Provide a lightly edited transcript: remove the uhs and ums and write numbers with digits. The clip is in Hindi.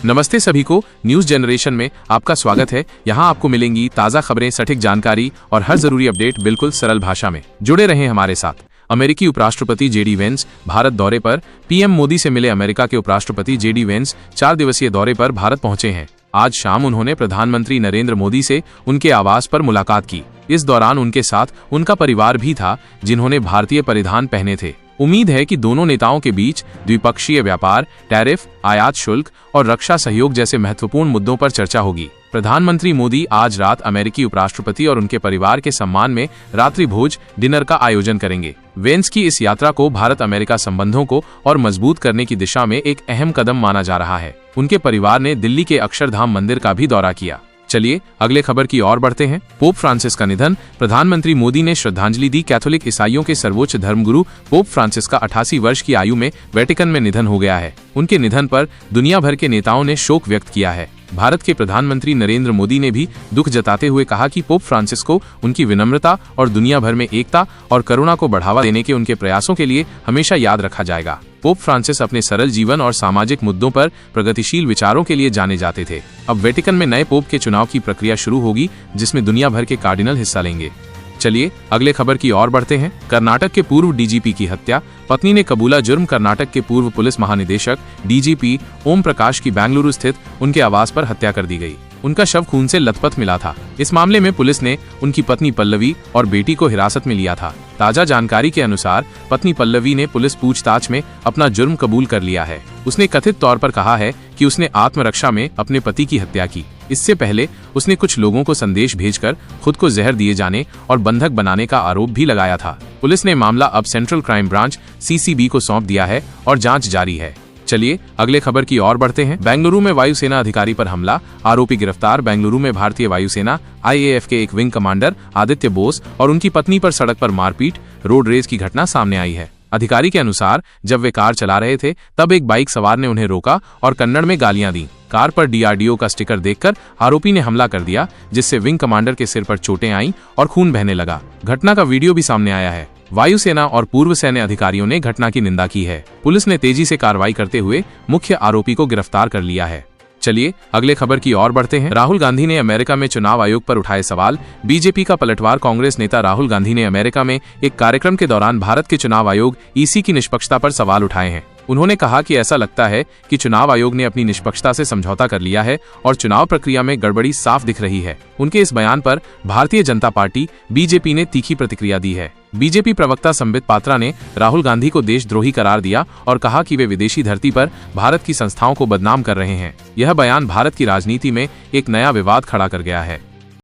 नमस्ते सभी को, न्यूज जनरेशन में आपका स्वागत है। यहाँ आपको मिलेंगी ताज़ा खबरें, सटीक जानकारी और हर जरूरी अपडेट बिल्कुल सरल भाषा में। जुड़े रहें हमारे साथ। अमेरिकी उपराष्ट्रपति जेडी वेंस भारत दौरे पर। पीएम मोदी से मिले अमेरिका के उपराष्ट्रपति जेडी वेंस 4 दिवसीय दौरे पर भारत पहुंचे हैं। आज शाम उन्होंने प्रधानमंत्री नरेंद्र मोदी से उनके आवास पर मुलाकात की। इस दौरान उनके साथ उनका परिवार भी था, जिन्होंने भारतीय परिधान पहने थे। उम्मीद है कि दोनों नेताओं के बीच द्विपक्षीय व्यापार, टैरिफ, आयात शुल्क और रक्षा सहयोग जैसे महत्वपूर्ण मुद्दों पर चर्चा होगी। प्रधानमंत्री मोदी आज रात अमेरिकी उपराष्ट्रपति और उनके परिवार के सम्मान में रात्रि भोज डिनर का आयोजन करेंगे। वेंस की इस यात्रा को भारत अमेरिका संबंधों को और मजबूत करने की दिशा में एक अहम कदम माना जा रहा है। उनके परिवार ने दिल्ली के अक्षरधाम मंदिर का भी दौरा किया। चलिए अगले खबर की ओर बढ़ते हैं। पोप फ्रांसिस का निधन। प्रधानमंत्री मोदी ने श्रद्धांजलि दी। कैथोलिक ईसाइयों के सर्वोच्च धर्मगुरु पोप फ्रांसिस का 88 वर्ष की आयु में वेटिकन में निधन हो गया है। उनके निधन पर दुनिया भर के नेताओं ने शोक व्यक्त किया है। भारत के प्रधानमंत्री नरेंद्र मोदी ने भी दुख जताते हुए कहा कि पोप फ्रांसिस को उनकी विनम्रता और दुनिया भर में एकता और करुणा को बढ़ावा देने के उनके प्रयासों के लिए हमेशा याद रखा जाएगा। पोप फ्रांसिस अपने सरल जीवन और सामाजिक मुद्दों पर प्रगतिशील विचारों के लिए जाने जाते थे। अब वेटिकन में नए पोप के चुनाव की प्रक्रिया शुरू होगी, जिसमें दुनिया भर के कार्डिनल हिस्सा लेंगे। चलिए अगले खबर की ओर बढ़ते हैं। कर्नाटक के पूर्व डीजीपी की हत्या। पत्नी ने कबूला जुर्म। कर्नाटक के पूर्व पुलिस महानिदेशक डीजीपी ओम प्रकाश की बेंगलुरु स्थित उनके आवास पर हत्या कर दी गई। उनका शव खून से लथपथ मिला था। इस मामले में पुलिस ने उनकी पत्नी पल्लवी और बेटी को हिरासत में लिया था। ताजा जानकारी के अनुसार पत्नी पल्लवी ने पुलिस पूछताछ में अपना जुर्म कबूल कर लिया है। उसने कथित तौर पर कहा है कि उसने आत्मरक्षा में अपने पति की हत्या की। इससे पहले उसने कुछ लोगों को संदेश भेजकर खुद को जहर दिए जाने और बंधक बनाने का आरोप भी लगाया था। पुलिस ने मामला अब सेंट्रल क्राइम ब्रांच सीसीबी को सौंप दिया है और जांच जारी है। चलिए अगले खबर की ओर बढ़ते हैं। बेंगलुरु में वायुसेना अधिकारी पर हमला। आरोपी गिरफ्तार। बेंगलुरु में भारतीय वायुसेना आईएएफ के एक विंग कमांडर आदित्य बोस और उनकी पत्नी पर सड़क पर मारपीट, रोड रेज की घटना सामने आई है। अधिकारी के अनुसार जब वे कार चला रहे थे तब एक बाइक सवार ने उन्हें रोका और कन्नड़ में गालियां दी। कार पर डीआरडीओ का स्टिकर देखकर आरोपी ने हमला कर दिया, जिससे विंग कमांडर के सिर पर चोटें आईं और खून बहने लगा। घटना का वीडियो भी सामने आया है। वायुसेना और पूर्व सैन्य अधिकारियों ने घटना की निंदा की है। पुलिस ने तेजी से कार्रवाई करते हुए मुख्य आरोपी को गिरफ्तार कर लिया है। चलिए अगले खबर की ओर बढ़ते हैं। राहुल गांधी ने अमेरिका में चुनाव आयोग पर उठाए सवाल। बीजेपी का पलटवार कांग्रेस नेता राहुल गांधी ने अमेरिका में एक कार्यक्रम के दौरान भारत के चुनाव आयोग ईसी की निष्पक्षता पर सवाल उठाए हैं। उन्होंने कहा कि ऐसा लगता है कि चुनाव आयोग ने अपनी निष्पक्षता से समझौता कर लिया है और चुनाव प्रक्रिया में गड़बड़ी साफ दिख रही है। उनके इस बयान पर भारतीय जनता पार्टी बीजेपी ने तीखी प्रतिक्रिया दी है। बीजेपी प्रवक्ता संबित पात्रा ने राहुल गांधी को देशद्रोही करार दिया और कहा कि वे विदेशी धरती पर भारत की संस्थाओं को बदनाम कर रहे हैं। यह बयान भारत की राजनीति में एक नया विवाद खड़ा कर गया है।